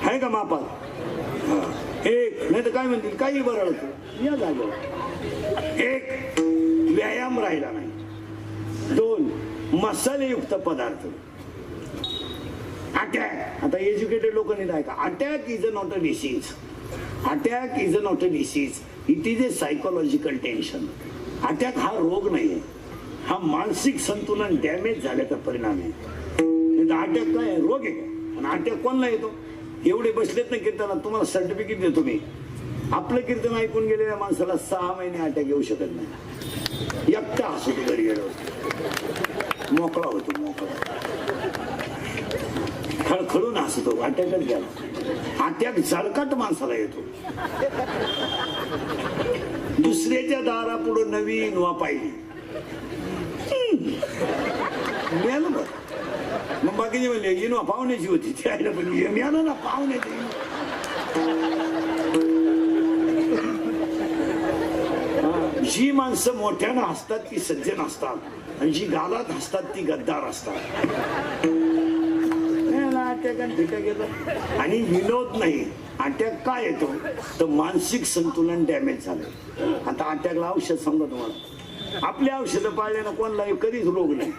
आहे का मापात? एक नाही तर काय म्हणतील, काही बरं होतं या जागेवर. एक व्यायाम राहिला नाही. 2 मसालेयुक्त पदार्थ. अटॅक. आता एज्युकेटेड लोक नाही आहे का? Attack is not a disease. Attack is not a disease, it is a psychological tension. Attack हा रोग नाही आहे, हा मानसिक संतुलन डॅमेज झाल्याचा परिणाम आहे. अटॅक काय आहे? रोग आहे. आणि अटॅक कोणला येतो? एवढे बसलेत ना कीर्तनात, तुम्हाला सर्टिफिकेट देतो मी. आपलं कीर्तन ऐकून गेलेल्या माणसाला 6 महिने अटॅक येऊ शकत नाही. एकटा हसू तो घरी गेलो, मोकळा होतो, मोकळा खळखळून हसतो. अटॅकच गेला. अटॅक झळकट माणसाला येतो. दुसऱ्याच्या दारापुढं नवीन वा पाहिली. मिळालं मग बाकीचे म्हणले इनो पाहुण्याची होती ती आईला पण मिळालं ना पाहुण्याची. जी माणसं मोठ्यानं हसतात ती सज्जन असतात आणि जी गालात हसतात ती गद्दार असतात. आणि विनोद नाही. अटॅक काय येतो तर मानसिक संतुलन डॅमेज झालं. आता अटॅकला औषध सांगा तुम्हाला. आपली औषधं पाळल्यानं कोणला कधीच रोग नाही.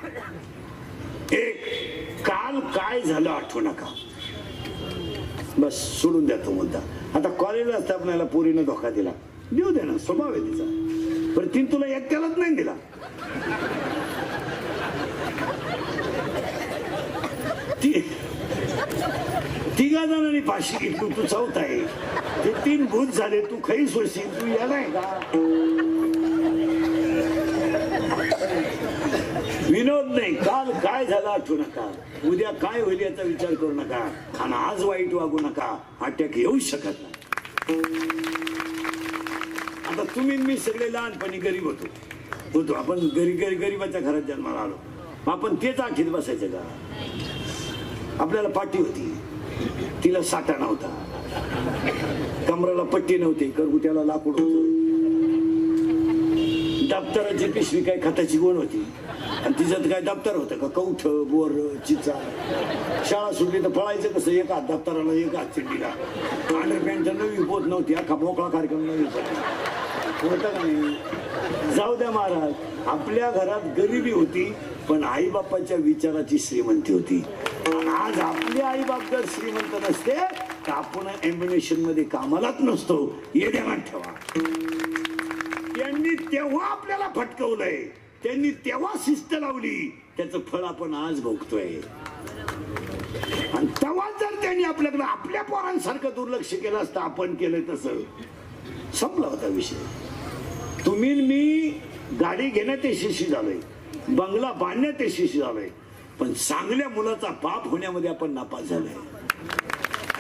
एक काल काय झालं आठवू नका, बस सोडून द्या तो मुद्दा. आता कॉलेजला असता आपल्याला पोरीनं धोका दिला, देऊ दे ना, स्वभाव आहे तिचा. पण तीन तुला एकट्यालाच नाही दिला. तिघा जणांनी फाशी घेतली, तू चौथा आहे. ते 3 भूत झाले, तू खई सोडशील. तू याला आहे का? विनोद नाही. काल काय झालं आठवू नका, उद्या काय होईल याचा विचार करू नका, आणि आज वाईट वागू नका. अटॅक येऊ शकत नाही. आता तुम्ही मी सगळे लहानपणी गरीब होतो. आपण गरीबाच्या घरात जन्माला आलो. आपण तेच आठीत बसायचं का? आपल्याला पाठी होती, तिला साठा नव्हता, कमराला पट्टी नव्हती, करगुट्याला लाकूड होतं, दप्तराची पिशवी काय खताची गोण होती, आणि तिच्यात काय दप्तर होतं का? कौठ, बोर, चिचा. शाळा सुटली तर पळायचं कसं? एक हात दप्तराला, एक हात चिड्डीला. अंडरपॅन्ट नवी पोत नव्हती, अख्खा मोकळा कार्यक्रम नवी होता का नाही? जाऊ द्या महाराज, आपल्या घरात गरिबी होती पण आई बापाच्या विचाराची श्रीमंती होती. आणि आज आपले आई बाप जर श्रीमंत नसते तर आपण एम्ब्युलेशन मध्ये कामालाच नसतो. हे ध्यानात ठेवा. त्यांनी तेव्हा आपल्याला फटकवलंय, त्यांनी तेव्हा शिस्त लावली, त्याचं फळ आपण आज भोगतोय. आणि तेव्हा जर त्यांनी आपल्याकडे आपल्या पोरांसारखं दुर्लक्ष केलं असतं, आपण केलं तसं, संपला होता विषय. तुम्ही मी गाडी घेण्यात यशस्वी झालोय, बंगला बांधण्यात यशस्वी झालोय, पण चांगल्या मुलाचा बाप होण्यामध्ये आपण नापास झालोय.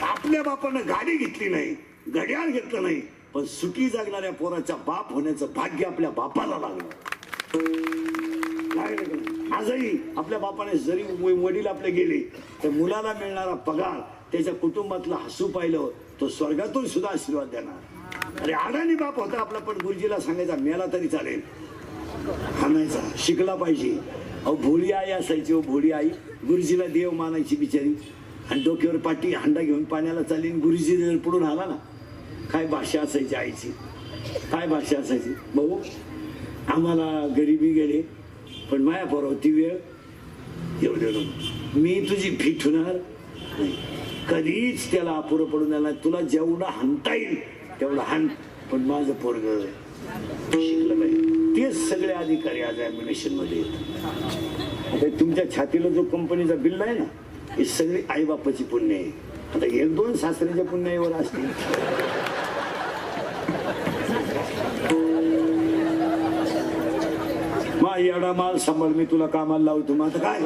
आपल्या बापानं गाडी घेतली नाही, घड्याळ घेतलं नाही, पण सुखी जगणाऱ्या पोराचा बाप होण्याचं भाग्य आपल्या बापाला लागलं. आजही आपल्या बापाने जरी वडील आपले गेले तर मुलाला मिळणारा पगार, त्याच्या कुटुंबातलं हसू पाहिलं, तो स्वर्गातून सुद्धा आशीर्वाद देणार. अरे अडाणी बाप होता आपला, पण गुरुजीला सांगायचा मेला तरी चालेल, हाणायचा, शिकला पाहिजे. अहो भोळी आई असायची, भोळी आई गुरुजीला देव मानायची बिचारी. आणि डोक्यावर पाठी हांडा घेऊन पाण्याला चालली, गुरुजी जर पुढून आला ना, काय भाषा असायची आईची, काय भाषा असायची. भाऊ आम्हाला गरिबी गेले, पण माया पोरावती वेळ येऊ दे, मी तुझी भीत होणार नाही, कधीच त्याला अपुरं पडून देणार. तुला जेवढा हाणता येईल तेवढा हाण, पण माझं पोरग शिकलं पाहिजे. तेच सगळे अधिकारी आज ॲम्ब्युलेशन मध्ये येतात. आता तुमच्या छातीला जो कंपनीचा बिल आहे ना, हे सगळे आई बापाची पुण्य आहे. आता 1-2 सासऱ्याच्या पुण्यावर असतील. मा एवढा माल सांभाळ, मी तुला कामाला लावतो. मग आता काय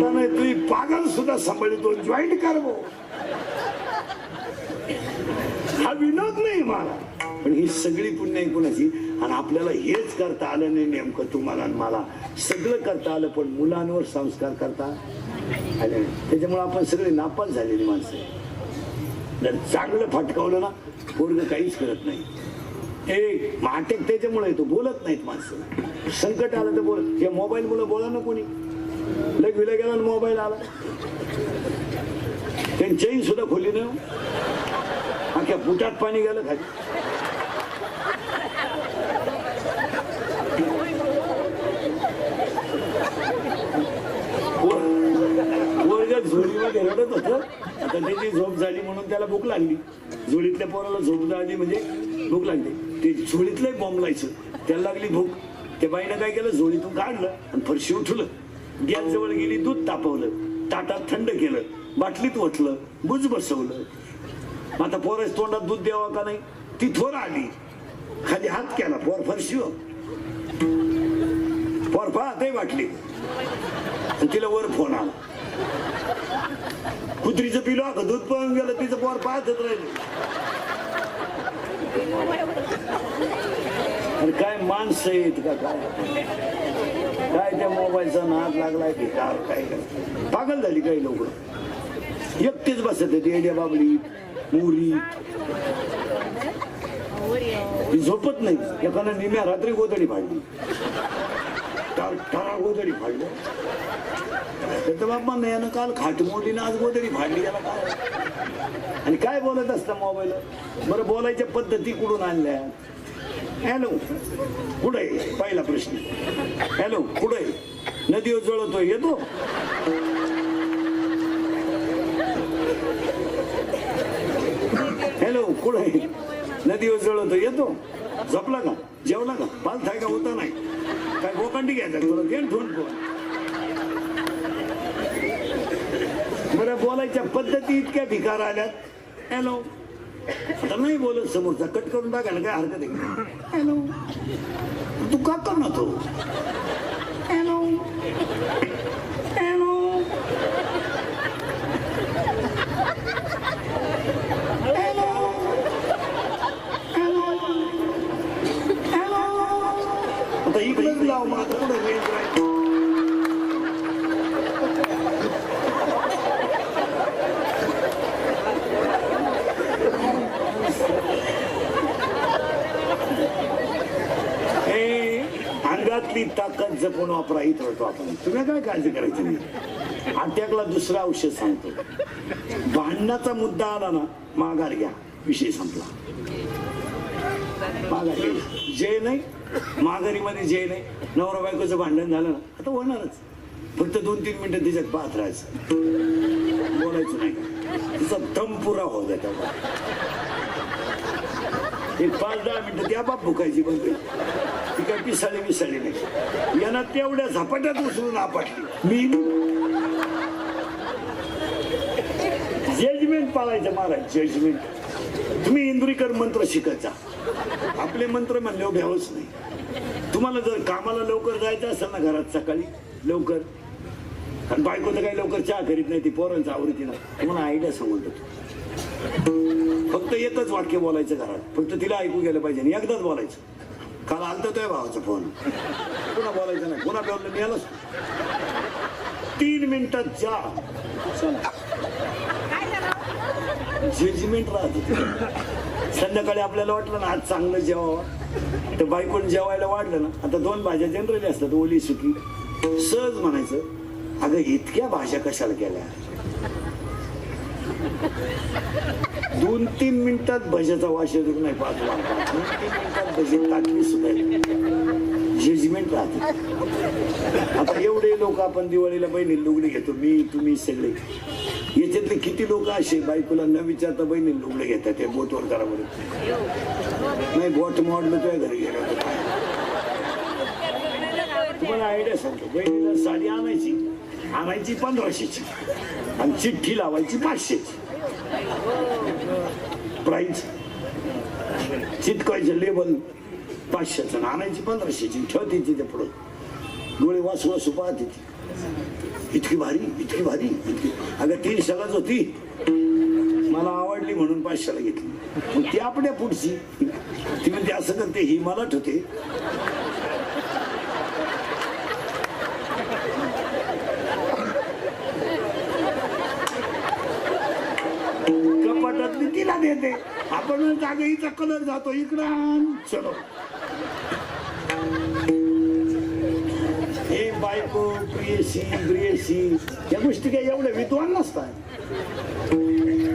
नाही, तुझी पागल सुद्धा सांभाळतो, जॉईंट कर. हा विनोद नाही मला, पण ही सगळी पुण्य आहे कुणाची. आणि आपल्याला हेच करता आलं नाही नेमकं, तुम्हाला आणि मला सगळं करता आलं, पण मुलांवर संस्कार करता आले. त्याच्यामुळे आपण सगळे नापास झालेली माणसं. जर चांगलं फटकावलं ना, पोरग काहीच करत नाही. एक माटेक त्याच्यामुळे तो बोलत नाहीत माणसं. संकट आलं तर बोल. या मोबाईल मुळे बोला ना कोणी, लग विला गेला मोबाईल आला, त्यांनी चैन सुद्धा खोली नाही, अख्या बुटात पाणी गेलं खाली. वर्ग झोळीमध्ये रडत होत. आता त्याची झोप झाली म्हणून त्याला भूक लागली. झोळीतल्या पोराला झोप झाली म्हणजे भूक लागली. ते झोळीतलं बॉम्ब लायचं, त्याला लागली भूक. त्या बाईनं काय केलं, झोळीतून काढलं आणि फरशी उठवलं, गॅस जवळ गेली, दूध तापवलं, ताटात थंड केलं, बाटलीत ओतलं, बुज बसवलं. आता पोराच्या तोंडात दूध द्यावं का नाही, ती थोर आली, खाली हात केला, पोर फरशी पोर पाहते बाटली, तिला वर फोन आला. कुत्रीचं पिलो का दूध पळून गेलं, तिचं पोर पाहतच राहिलं. अरे काय माणसं आहेत का काय काय त्या मोबाईलचा नाद लागलाय की काय पागल झाली काही लोक एकटेच बसत आहेत एड्या बाबली मुरी झोपत नाही एकाला निम्या रात्री गोधडी फाडली ठरा गोधडी फाडली त्याचं बाप्पा नाही यानं काल खाट मोडीनं आज गोधडी फाडली याला काय आणि काय बोलत असतं मोबाईल बरं बोलायच्या पद्धती कुठून आणल्या हॅलो कुठं आहे पहिला प्रश्न हॅलो कुठं आहे नदीवर जळतोय येतो हॅलो कुठं आहे नदीवर जळतोय येतो झोपला का जेवला का पाल थाय का होता नाही काय गोकांडी घ्यायचा तुला गेल ठेवून बरं बोलायच्या पद्धती इतक्या भिकार आल्यात हॅलो आता नाही बोलत समोरचा कट करून टाकायला काय हरकत आहे हॅलो तू का कर ना तो hello hello hello hello hello आता इकडेच लाव मग आता कुठे रेंज राहील ताकद जपून वापरा इथं होतो आपण तुम्ही काय काळजी करायची नाही अटॅकला दुसरं औषध सांगतो भांडणाचा मुद्दा आला ना माघार घ्या विषय संपला माघार घ्या जय नाही माघारीमध्ये जय नाही नवरा बायकोचं भांडण झालं ना आता होणारच फक्त 2-3 मिनिटं तिच्यात पाहत राहायचं बोलायचं नाही तिचा दम पुरा होऊ द्या तेव्हा एक 5-10 मिनिटं त्या बाप भुकायची पण ती काय पिसाळी नाही यांना तेवढ्या झपाट्यात उचलून आपटली मी जजमेंट पाळायचं महाराज जजमेंट तुम्ही इंद्रिकर मंत्र शिकत जा आपले मंत्र म्हणले भ्यावच नाही तुम्हाला जर कामाला लवकर जायचं असेल ना घरात सकाळी लवकर आणि बायको तर काही लवकर चहा करीत नाही ती पोरांचं आवडीतीला तुम्हाला आयडिया सांगून देतो फक्त एकच वाक्य बोलायचं घरात फक्त तिला ऐकू गेलं पाहिजे आणि एकदाच बोलायचं काल आलता तुझ्या भावाचा फोन पुन्हा बोलायचं नाही पुन्हा बोललं मी आलोच 3 मिनिटात जा जजमेंट राहत संध्याकाळी आपल्याला वाटलं ना आज चांगलं जेवावं तर बायकोन जेवायला वाढलं ना आता 2 भाज्या जनरली असतात ओली सुकी सहज म्हणायचं अगं इतक्या भाज्या कशाला केल्या 2-3 मिनिटात भज्याचा वास येतो नाही 5 मिनिटात भजी टाकली सुद्धा जजमेंट राहते आता एवढे लोक आपण दिवाळीला बहिणी लुगडे घेतो मी तुम्ही सगळे याच्यातले किती लोक असे बायकोला न विचारता बहिणी लुगडे घेतात ते बोटवर करा बरं नाही बोट मोडलं तुझ्या घरी गेलं तुम्हाला आयडिया सांगतो बहिणीला साडी आणायची 1500ची आणि चिठ्ठी लावायची 500ची प्राइस चिटकायचं लेबल 500चं आणायची 1500ची ठेवते तिथे पुढं डोळे वासू पाहते ती इतकी भारी अगं 300लाच होती मला आवडली म्हणून 500ला घेतली मग ती आपल्या पुढची ती म्हणजे असं करते ही मला ठेवते कपाटातली तिला देते आपण जागेचा कलर जातो इकडं चलो हे बायको प्रियशी या गोष्टी काही एवढ्या विद्वान नसतात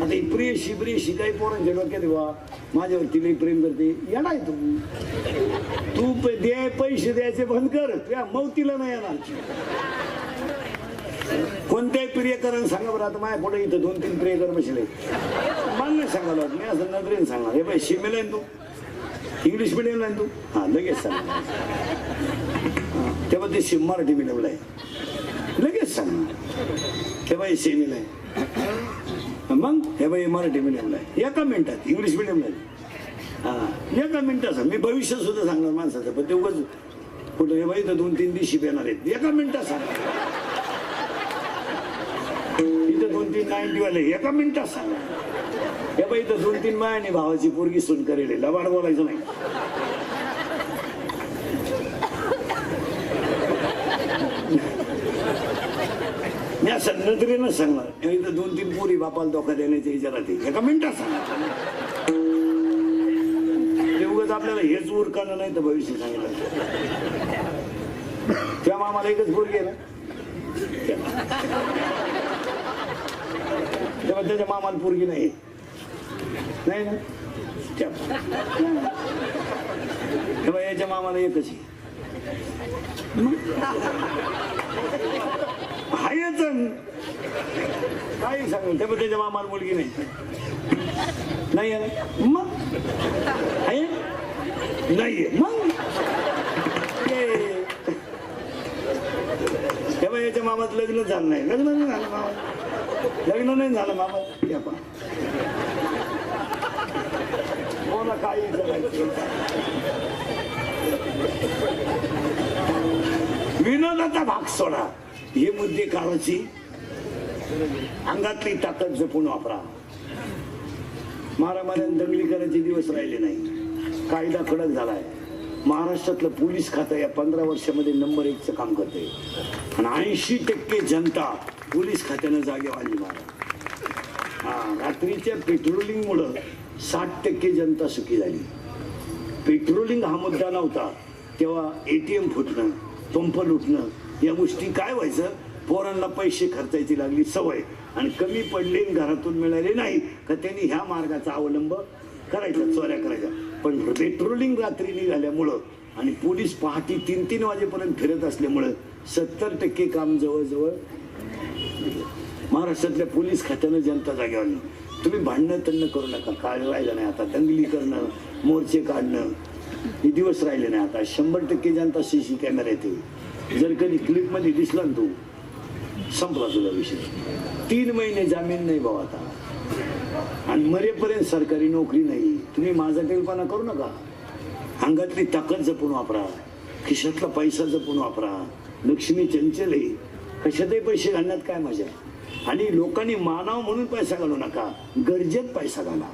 आता ही प्रियशी काही पोरांच्या डोक्यात वा माझ्यावरती लई प्रेम करते येणार तू दे पैसे द्यायचे बंद कर त्या मौतीला नाही येणार कोणत्याही प्रियकरण सांगा बरं आता माझ्या पुढे इथं 2-3 प्रियकर बसले मला नाही सांगायला मी असं नजरेने सांगा हे बाई शिमेला आहे तू इंग्लिश मिडियमला आहे तू हा लगेच सांग तेव्हा ते मराठी मिडियमला आहे लगेच सांग हे बाई सेमीला आहे मग हे बाई मराठी मिडियमला आहे एका मिनिटात इंग्लिश मिडियमला आहे हा एका मिनिटाचा मी भविष्य सुद्धा सांगणार माणसाचं पण ते उगाच कुठं हे बाई तर 2-3 दिवशी येणार आहेत एका मिनिटात सांगा इथं 2-3 90 वाले एका मिनिटात सांगा हे बाई इथं 2-3 मायाने भावाची पोरगी सून करेल लबाड बोलायचं नाही मी असं नजरेनं सांगणार इथं 2-3 पोरी बापाला धोका देण्याच्या विचारात एका मिनिटात सांगणार ते उगाच आपल्याला हेच उरकानं नाही तर भविष्य सांगितलं त्या मामाला एकच पोरगी आहे ना तेव्हा त्याच्या मामाला पोरगी नाही ना तेव्हा याच्या मामाला एकच आहे हायच काही सांगेल तेव्हा त्याच्या मामाला मुलगी नाही आहे मग आहे नाहीये मग तेव्हा याच्या मामाचं लग्न झालं नाही लग्न नाही झालं मामा लग्न नाही झालं मामा कोणा काही विनोदाचा भाग सोडा हे मुद्दे काढायची अंगातली ताकद जपून वापरा मारामाऱ्यान दंगली करायचे दिवस राहिले नाही कायदा कडक झालाय महाराष्ट्रातलं पोलीस खातं या 15 वर्षामध्ये नंबर 1चं काम करते आणि 80% जनता पोलीस खात्यानं जागेवर आली महाराज रात्रीच्या पेट्रोलिंग मुळे 60% जनता सुखी झाली पेट्रोलिंग हा मुद्दा नव्हता तेव्हा ATM फुटणं पंप लुटणं या गोष्टी काय व्हायचं पोरांना पैसे खर्चायची लागली सवय आणि कमी पडले घरातून मिळाले नाही का त्यांनी ह्या मार्गाचा अवलंब करायचा चोऱ्या करायच्या पण पेट्रोलिंग रात्री निघाल्यामुळं आणि पोलीस पहाटे 3-3 वाजेपर्यंत फिरत असल्यामुळं 70% काम जवळजवळ महाराष्ट्रातल्या पोलीस खात्यानं जनता जागेवर तुम्ही भांडणं तन्न करू नका काय राहिलं नाही आता दंगली करणं मोर्चे काढणं हे दिवस राहिले नाही आता 100% जनता CC कॅमेरा येते जर कधी क्लिप मध्ये दिसला ना तू संपला तुझा विषय 3 महिने जामीन नाही भाऊ आता आणि मरेपर्यंत सरकारी नोकरी नाही तुम्ही माझा टेलपणा करू नका अंगातली ताकद जपून वापरा खिशातला पैसा जपून वापरा लक्ष्मी चंचल आहे कशातही पैसे घालण्यात काय मजा आणि लोकांनी मानाव म्हणून पैसा घालू नका गरजेत पैसा घाला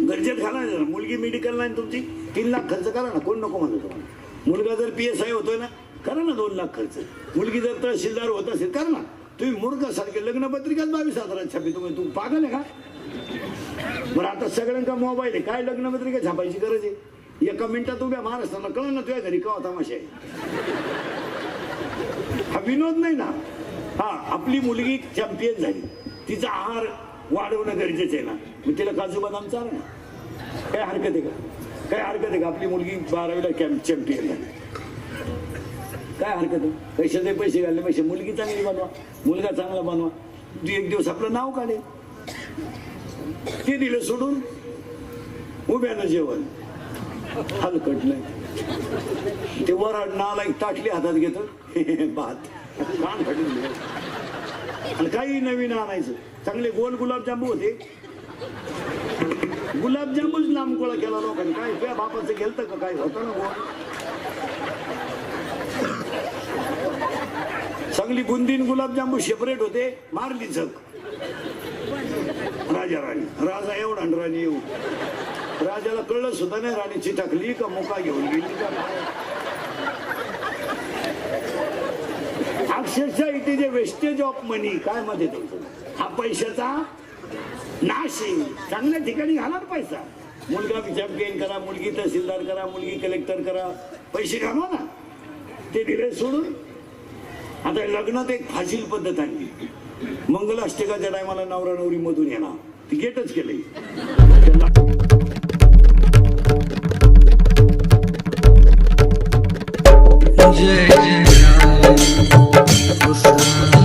गरजेत घाला मुलगी मेडिकल नाही तुमची 3 लाख खर्च करा ना कोण नको म्हणतो तुम्हाला मुलगा जर PSI होतोय ना करा ना 2 लाख खर्च मुलगी जर तहसीलदार होत असेल करा ना तुम्ही मूर्खासारखे लग्नपत्रिकाच 22,000 छापी तुम्ही तू पागल आहे का बरं आता सगळ्यांका मोबाईल आहे काय लग्नपत्रिका छापायची गरज आहे एका मिनिटात उभ्या महाराष्ट्राला कळलं ना तुझ्या घरी का तमाशा आहे हा विनोद नाही ना हा आपली मुलगी चॅम्पियन झाली तिचा आहार वाढवणं गरजेचं आहे ना मग तिला काजू बदाम चाल ना काय हरकत आहे का आपली मुलगी 12वीला चॅम्पियन झाली काय हरकत आहे पैशाचे पैसे घालले पैसे मुलगी चांगली बनवा मुलगा चांगला बनवा एक दिवस आपलं नाव काढेल ते दिलं सोडून उभ्यानं जेवण हलकट नाही ते वराड नाला एक ताटली हातात घेतो भात कान फाटून आणि काही नवीन आणायचं चांगले गोल गुलाबजांबू होते गुलाबजांबूच लांबकोळा केला लोकांनी काय त्या बापाचं गेलतं का काय होतं ना गोल चांगली बुंदीन गुलाबजांबू सेपरेट होते मारली झक राजा राणी राजा एवढा राणी येऊ राजाला कळलं सुद्धा नाही राणीची टाकली का मुका घेऊन गेली का अक्षरशः इथे जे वेस्टेज ऑफ मनी काय मध्ये हा पैशाचा नाश आहे चांगल्या ठिकाणी घाला पैसा मुलगा चॅम्पियन करा मुलगी तहसीलदार करा मुलगी कलेक्टर करा पैसे घालवा ना ते दिले सोडून आता लग्नात एक फाजील पद्धत आणली मंगलाष्टकाच्या टायमाला नवरा नवरी मधून येणार ती गेटच केलंय जय जय